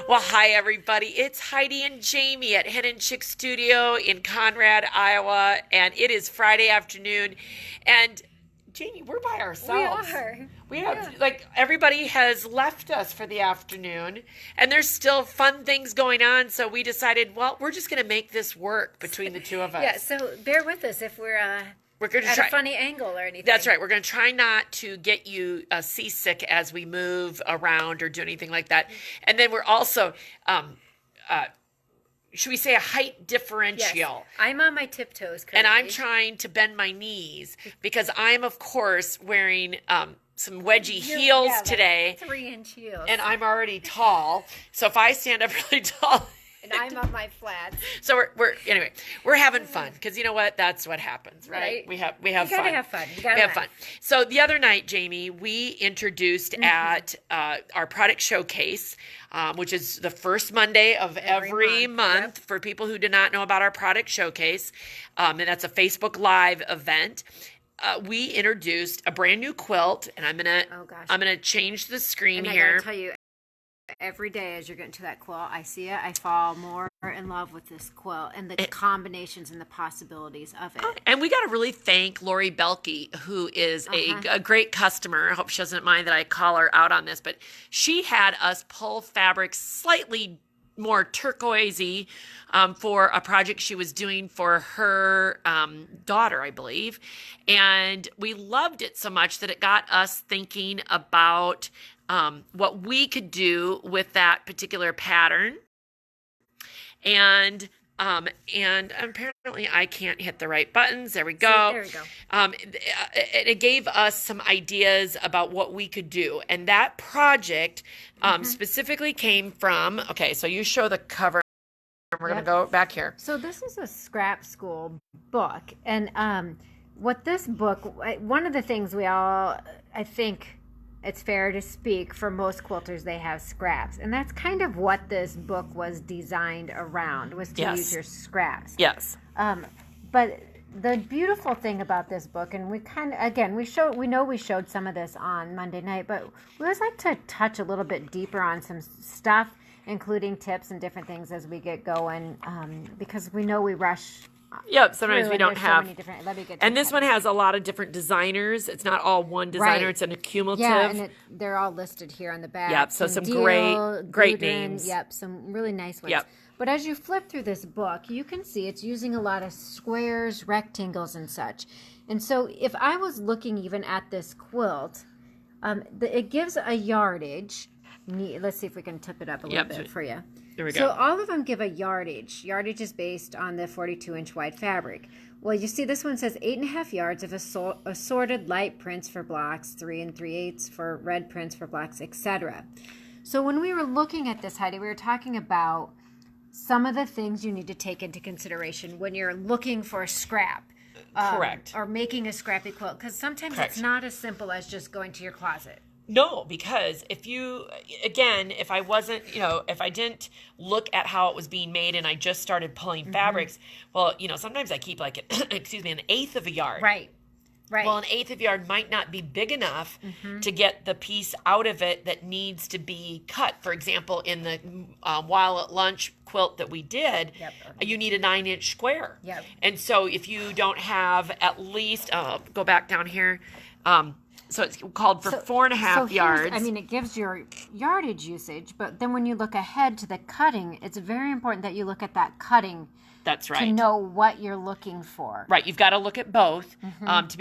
Well, hi everybody. It's Heidi and Jami at Hen Chicks Studio in Conrad, Iowa, and it is Friday afternoon. And Jami, we're by ourselves. We are. We have like everybody has left us for the afternoon, and there's still fun things going on. So we decided, well, we're just going to make this work between the two of us. Yeah. So bear with us if we're going to at try a funny angle or anything. That's right. We're going to try not to get you seasick as we move around or do anything like that. And then we're also, should we say, a height differential? Yes. I'm on my tiptoes currently. And I'm trying to bend my knees because I'm, of course, wearing some wedgie heels today. 3-inch heels. And I'm already tall. So if I stand up really tall... And I'm on my flats. So we're having fun because you know what? That's what happens, right? We have fun. You gotta have fun. We have fun. So the other night, Jami, we introduced at our product showcase, which is the first Monday of every month for people who do not know about our product showcase, and that's a Facebook Live event. We introduced a brand new quilt, and I'm gonna change the screen here. I gotta tell you, every day as you're getting to that quilt, I see it, I fall more in love with this quilt and the combinations and the possibilities of it. And we got to really thank Lori Belke, who is a great customer. I hope she doesn't mind that I call her out on this, but she had us pull fabric slightly more turquoisey for a project she was doing for her daughter, I believe. And we loved it so much that it got us thinking about what we could do with that particular pattern. And apparently I can't hit the right buttons. There we go. There we go. It gave us some ideas about what we could do. And that project specifically came from, okay, so you show the cover. We're going to go back here. So this is a ScrapSchool book. And what this book, one of the things I think it's fair to speak, for most quilters, they have scraps. And that's kind of what this book was designed around, was to use your scraps. Yes. But the beautiful thing about this book, and we kind of, again, we know we showed some of this on Monday night, but we always like to touch a little bit deeper on some stuff, including tips and different things as we get going, because we know we rush. Yep, sometimes we don't have. So and this one has a lot of different designers. It's not all one designer. Right. It's an accumulative. Yeah, and they're all listed here on the back. Yep, so some great names. Yep, some really nice ones. Yep. But as you flip through this book, you can see it's using a lot of squares, rectangles, and such. And so if I was looking even at this quilt, it gives a yardage. Let's see if we can tip it up a little bit for you. There we go. So all of them give a yardage. Yardage is based on the 42-inch wide fabric. Well, you see this one says 8.5 yards of assorted light prints for blocks, 3 3/8 for red prints for blocks, etc. So when we were looking at this, Heidi, we were talking about some of the things you need to take into consideration when you're looking for a scrap. Correct. Or making a scrappy quilt. Because sometimes it's not as simple as just going to your closet. No, because if I didn't look at how it was being made and I just started pulling fabrics, well, sometimes I keep like, an eighth of a yard. Right. Well, an eighth of a yard might not be big enough to get the piece out of it that needs to be cut. For example, in the While at Lunch quilt that we did, you need a 9-inch square. Yep. And so if you don't have at least, go back down here, so it's called for 4.5 yards. It gives your yardage usage, but then when you look ahead to the cutting, it's very important that you look at that cutting. That's right. To know what you're looking for. Right, you've got to look at both to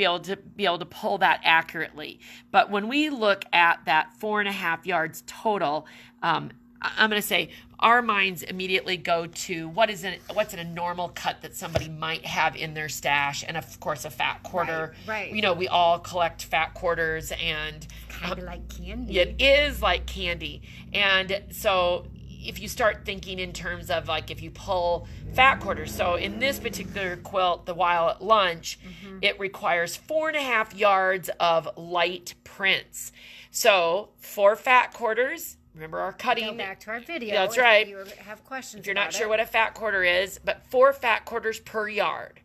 be able to pull that accurately. But when we look at that 4.5 yards total, I'm going to say our minds immediately go to what's in a normal cut that somebody might have in their stash, and of course a fat quarter. Right. We all collect fat quarters, and kind of like candy. It is like candy, and so if you start thinking in terms of like if you pull fat quarters, so in this particular quilt, the While at Lunch, it requires 4.5 yards of light prints. So 4 fat quarters. Remember our cutting. Go back to our video. That's right. If you have questions, if you're not sure what a fat quarter is, but 4 fat quarters per yard.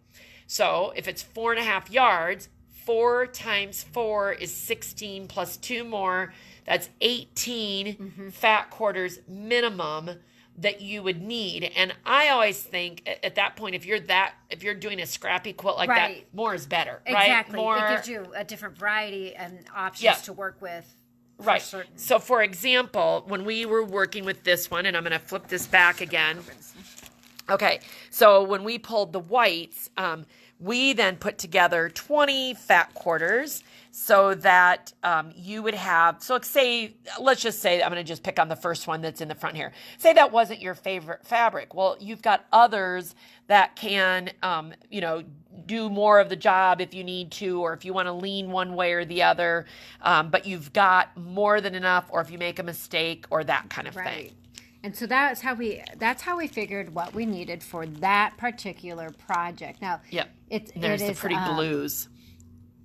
So if it's 4.5 yards, 4 times 4 is 16 plus 2 more. that's 18 fat quarters minimum that you would need. And I always think at that point, if you're doing a scrappy quilt like that, more is better, exactly. right? More, it gives you a different variety and options to work with. Right. So for example, when we were working with this one, and I'm going to flip this back again. Okay. So when we pulled the whites, we then put together 20 fat quarters so that you would have, so let's just say, I'm going to just pick on the first one that's in the front here. Say that wasn't your favorite fabric. Well, you've got others that can, do more of the job if you need to, or if you want to lean one way or the other, but you've got more than enough, or if you make a mistake or that kind of thing. And so that's how we figured what we needed for that particular project. Now, there's the pretty blues.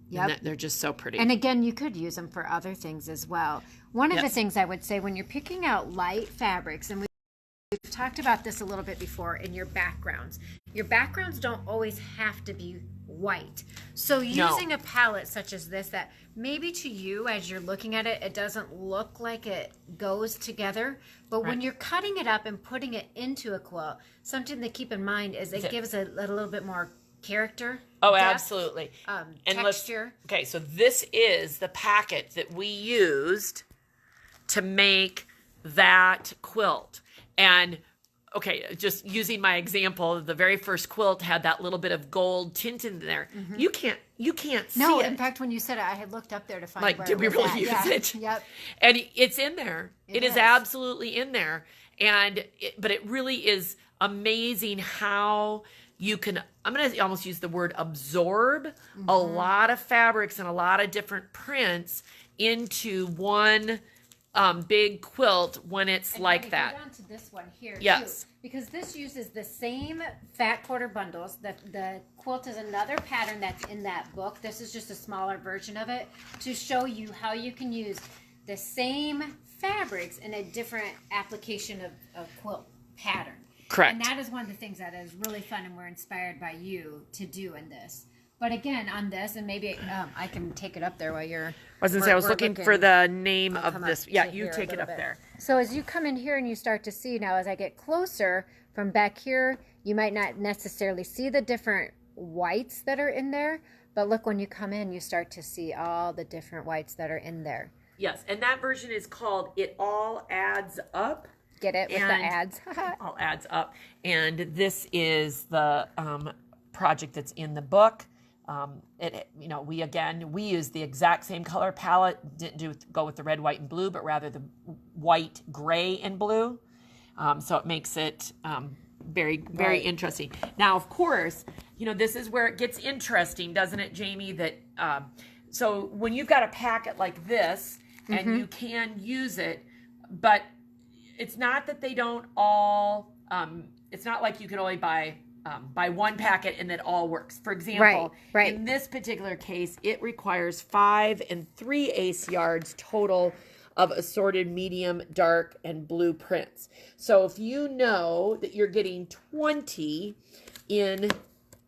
Yep. They're just so pretty. And again, you could use them for other things as well. One of the things I would say when you're picking out light fabrics, and we've talked about this a little bit before in your backgrounds don't always have to be white. So using a palette such as this, that maybe to you as you're looking at it, it doesn't look like it goes together, but when you're cutting it up and putting it into a quilt, something to keep in mind is it gives a little bit more character. Oh, depth, absolutely. And texture. Okay, so this is the packet that we used to make that quilt. And okay, just using my example, the very first quilt had that little bit of gold tint in there. You can't see it. No, in fact, when you said it, I had looked up there to find where did we really use it? Yep. And it's in there. It is absolutely in there. But it really is amazing how you can, I'm going to almost use the word absorb a lot of fabrics and a lot of different prints into one big quilt when it's like that. Go down to this one here, yes, too, because this uses the same fat quarter bundles. The quilt is another pattern that's in that book. This is just a smaller version of it to show you how you can use the same fabrics in a different application of quilt pattern. Correct. And that is one of the things that is really fun, and we're inspired by you to do in this. But again, on this, and maybe I can take it up there while you're. I was going to say, I was looking for the name of this. Yeah, you take it up there. So as you come in here and you start to see now, as I get closer from back here, you might not necessarily see the different whites that are in there. But look, when you come in, you start to see all the different whites that are in there. Yes, and that version is called It All Adds Up. Get it with the ads. All adds up. And this is the project that's in the book. We use the exact same color palette. Didn't go with the red, white, and blue, but rather the white, gray, and blue. So it makes it very, very interesting. Now, of course, this is where it gets interesting, doesn't it, Jami? That so when you've got a packet like this, and you can use it, but it's not that they don't all. It's not like you can only buy one packet and it all works. For example, in this particular case, it requires 5 3/8 yards total of assorted medium, dark, and blue prints. So if you know that you're getting 20 in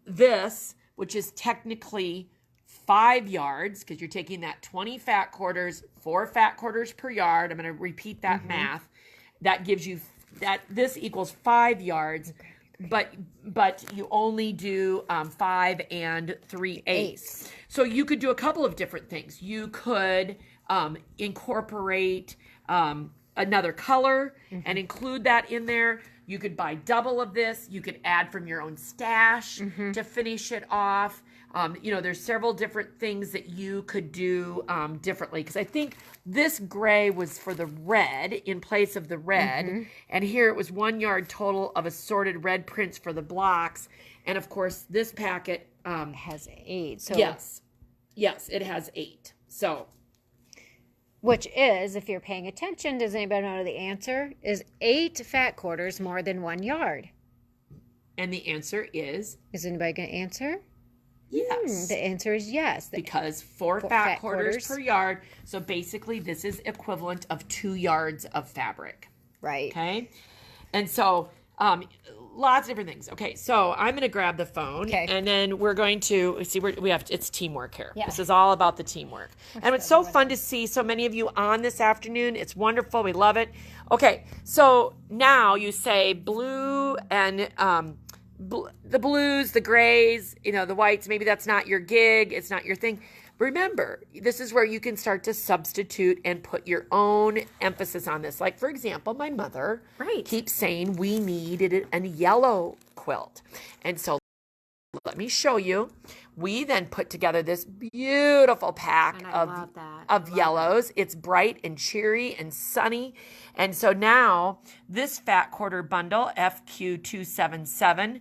this, which is technically 5 yards, because you're taking that 20 fat quarters, 4 fat quarters per yard. I'm going to repeat that math. That gives you this equals 5 yards. But you only do 5 3/8. So you could do a couple of different things. You could incorporate another color and include that in there. You could buy double of this. You could add from your own stash to finish it off. There's several different things that you could do differently, because I think this gray was for the red in place of the red, and here it was 1 yard total of assorted red prints for the blocks, and of course this packet has 8. So yes, it has 8. So, which is, if you're paying attention, does anybody know the answer? Is 8 fat quarters more than 1 yard? And the answer is anybody going to answer? Yes. The answer is yes. Because 4 fat quarters per yard. So basically this is equivalent of 2 yards of fabric. Right. Okay. And so lots of different things. Okay, so I'm going to grab the phone, Okay. and then we're going to see. We have it's teamwork here. Yeah. This is all about the teamwork, and it's so fun to see so many of you on this afternoon. It's wonderful. We love it. Okay, so now you say blue and the blues, the grays, the whites. Maybe that's not your gig. It's not your thing. Remember, this is where you can start to substitute and put your own emphasis on this. Like, for example, my mother keeps saying we needed a yellow quilt. And so let me show you. We then put together this beautiful pack of yellows. It's bright and cheery and sunny. And so now this fat quarter bundle, FQ277,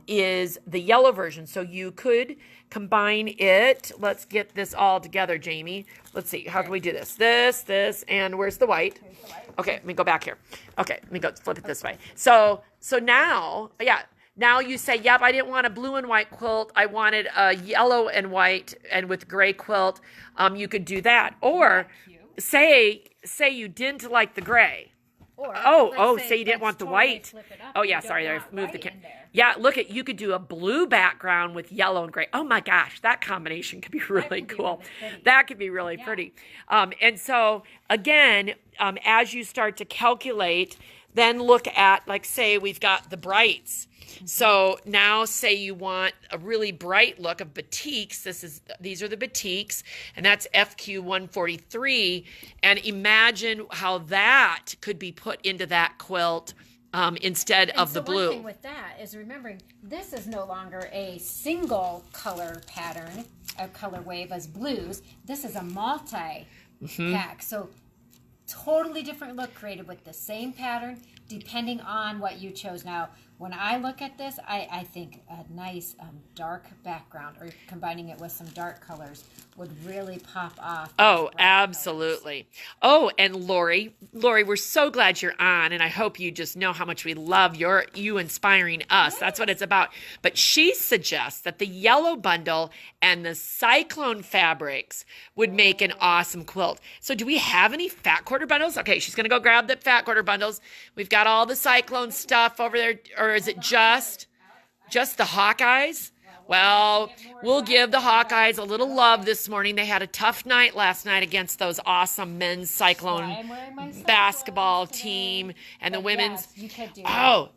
is the yellow version. So you could combine it. Let's get this all together, Jamie. Let's see. How can we do this? This, and where's the white? Okay, let me go back here. Okay, let me go flip it this way. So now, now you say, yep, I didn't want a blue and white quilt. I wanted a yellow and white and with gray quilt. You could do that. Or say you didn't like the gray. Or say you didn't want the white. Oh yeah, sorry, I moved the camera. Yeah, look you could do a blue background with yellow and gray. Oh my gosh, that combination could be really cool. That could be really pretty. And so again, as you start to calculate, then look at, like, say we've got the brights. So now say you want a really bright look of batiks. These are the batiks, and that's FQ143. And imagine how that could be put into that quilt instead of the blue. One thing with that is remembering this is no longer a single color pattern, a color wave as blues. This is a multi-pack. So totally different look created with the same pattern depending on what you chose. Now, when I look at this, I think a nice dark background or combining it with some dark colors would really pop off. Oh, absolutely. Oh, and Lori, we're so glad you're on, and I hope you just know how much we love you inspiring us. That's what it's about. But she suggests that the yellow bundle and the cyclone fabrics would make an awesome quilt. So do we have any fat quarter bundles? Okay, she's going to go grab the fat quarter bundles. We've got all the cyclone stuff over there. Or is it just the Hawkeyes? Well, we'll give the Hawkeyes a little love this morning. They had a tough night last night against those awesome men's Cyclone basketball team and the women's. Yes, you could do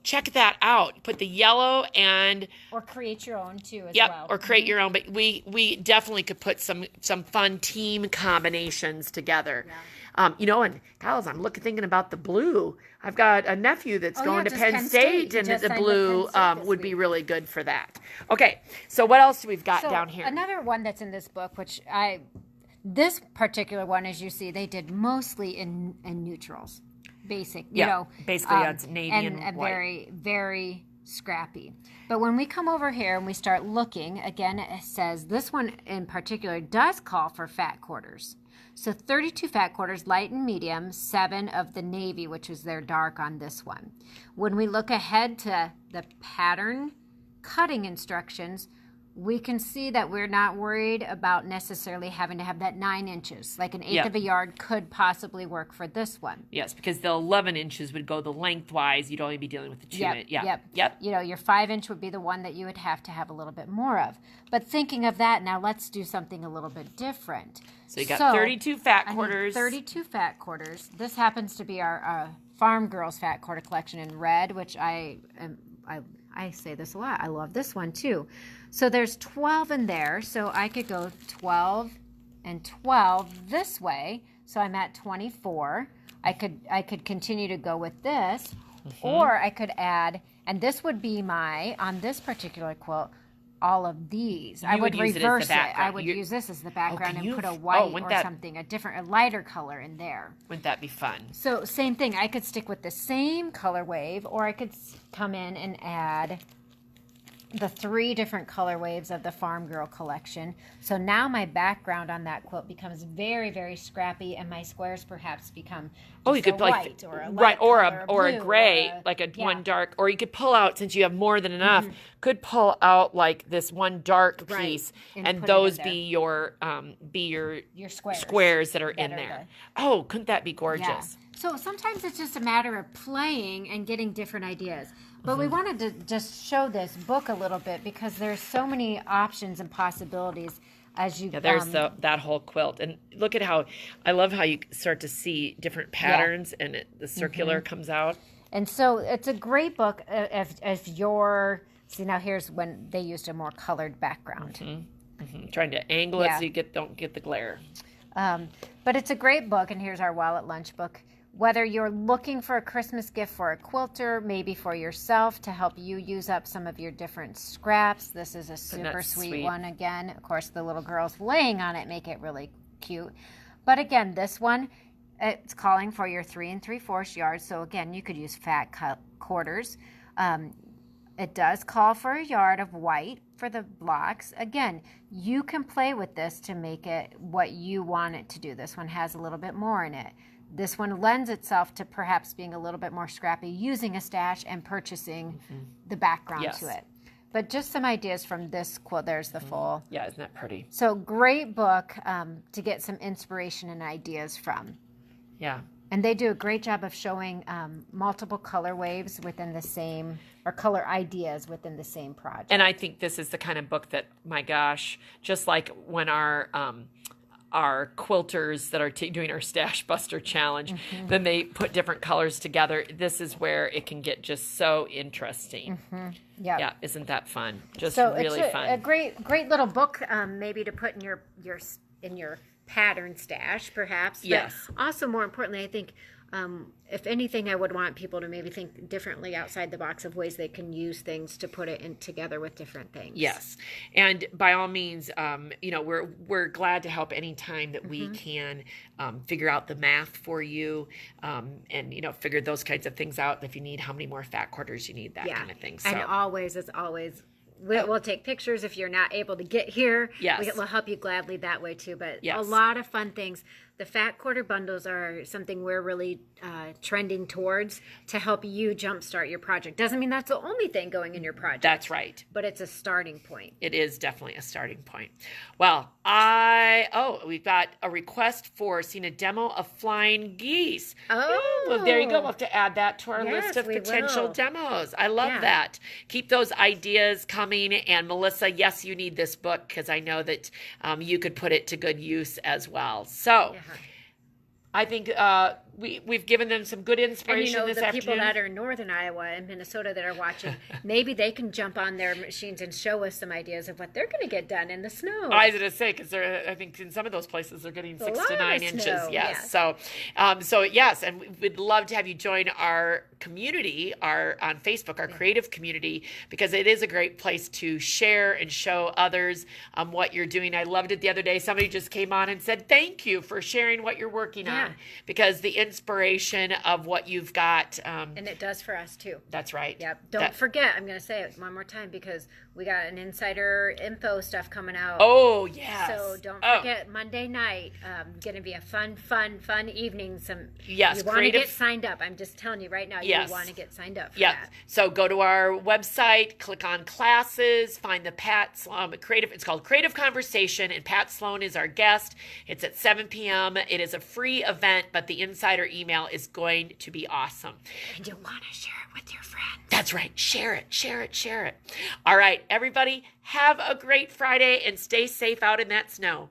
check that out. Put the yellow and... Or create your own, too, as well. Or create your own. But we definitely could put some fun team combinations together. Yeah. And guys, I'm thinking about the blue. I've got a nephew that's going to Penn State, and the blue would be really good for that. Okay, so what else do we've got down here? Another one that's in this book, this particular one, as you see, they did mostly in neutrals, basic, basically that's navy and white. Very, very scrappy. But when we come over here and we start looking, again, it says this one in particular does call for fat quarters. So 32 fat quarters, light and medium, 7 of the navy, which is their dark on this one. When we look ahead to the pattern cutting instructions, we can see that we're not worried about necessarily having to have that 9 inches. Like an eighth of a yard could possibly work for this one. Yes, because the 11 inches would go the lengthwise. You'd only be dealing with the 2 inch. Yep. Your 5 inch would be the one that you would have to have a little bit more of. But thinking of that, now let's do something a little bit different. So you got 32 fat quarters. 32 fat quarters. This happens to be our Farm Girls fat quarter collection in red, which I say this a lot. I love this one too. So there's 12 in there. So I could go 12 and 12 this way. So I'm at 24. I could continue to go with this, or I could add, and this would be on this particular quilt, all of these. I would reverse it. I would use this as the background and put a white or something, a lighter color in there. Wouldn't that be fun? So same thing. I could stick with the same color wave, or I could come in and add the 3 different color waves of the Farm Girl collection. So now my background on that quilt becomes very, very scrappy, and my squares perhaps become you could white or a light or a gray, like one dark, or you could pull out, since you have more than enough, could pull out like this one dark piece, and those be your squares that are in there. Couldn't that be gorgeous? Yeah. So sometimes it's just a matter of playing and getting different ideas. But we wanted to just show this book a little bit because there's so many options and possibilities as you. Yeah, there's that whole quilt, and look at how I love how you start to see different patterns, and the circular comes out. And so it's a great book if you're. See, now here's when they used a more colored background. Trying to angle it so you don't get the glare. But it's a great book, and here's our Wallet Lunch book. Whether you're looking for a Christmas gift for a quilter, maybe for yourself to help you use up some of your different scraps, this is a super sweet one again. Of course, the little girls laying on it make it really cute. But again, this one, it's calling for your 3 3/4 yards. So again, you could use fat quarters. It does call for a yard of white for the blocks. Again, you can play with this to make it what you want it to do. This one has a little bit more in it. This one lends itself to perhaps being a little bit more scrappy, using a stash and purchasing the background to it. But just some ideas from this quilt. There's the full. Yeah, isn't that pretty? So great book to get some inspiration and ideas from. Yeah. And they do a great job of showing multiple color waves within the same, or color ideas within the same project. And I think this is the kind of book that, my gosh, just like when our quilters that are doing our Stash Buster Challenge, then they put different colors together. This is where it can get just so interesting. Yeah, isn't that fun? Just really fun. A great little book, maybe to put in your pattern stash, perhaps. Yes. But also, more importantly, I think if anything, I would want people to maybe think differently outside the box of ways they can use things to put it in together with different things. Yes, and by all means, we're glad to help any time that we can figure out the math for you, and figure those kinds of things out. If you need how many more fat quarters you need, that kind of thing. So. And always, as always. We'll take pictures if you're not able to get here. Yes. We'll help you gladly that way too. But yes. A lot of fun things. The fat quarter bundles are something we're really trending towards to help you jumpstart your project. Doesn't mean that's the only thing going in your project. That's right. But it's a starting point. It is definitely a starting point. Well, we've got a request for seeing a demo of flying geese. Oh. Well, there you go. We'll have to add that to our list of potential demos. I love that. Keep those ideas coming. And Melissa, yes, you need this book because I know that you could put it to good use as well. So I think we've given them some good inspiration this afternoon. And the people that are in northern Iowa and Minnesota that are watching, maybe they can jump on their machines and show us some ideas of what they're going to get done in the snow. I was going to say, because I think in some of those places they're getting 6 to 9 inches. Snow, yes. So yes, and we'd love to have you join our community, on Facebook, our creative community, because it is a great place to share and show others what you're doing. I loved it the other day. Somebody just came on and said, thank you for sharing what you're working on, because the inspiration of what you've got. And it does for us too. That's right. Yep. Don't forget, I'm going to say it one more time because we got an insider info stuff coming out. Oh, yes. So don't forget Monday night. Going to be a fun evening. You want to get signed up. I'm just telling you right now, you want to get signed up for that. So go to our website, click on classes, find the Pat Sloan Creative. It's called Creative Conversation, and Pat Sloan is our guest. It's at 7 p.m. It is a free event, but the insider email is going to be awesome. And you want to share it with your friends. That's right. Share it. All right, everybody, have a great Friday and stay safe out in that snow.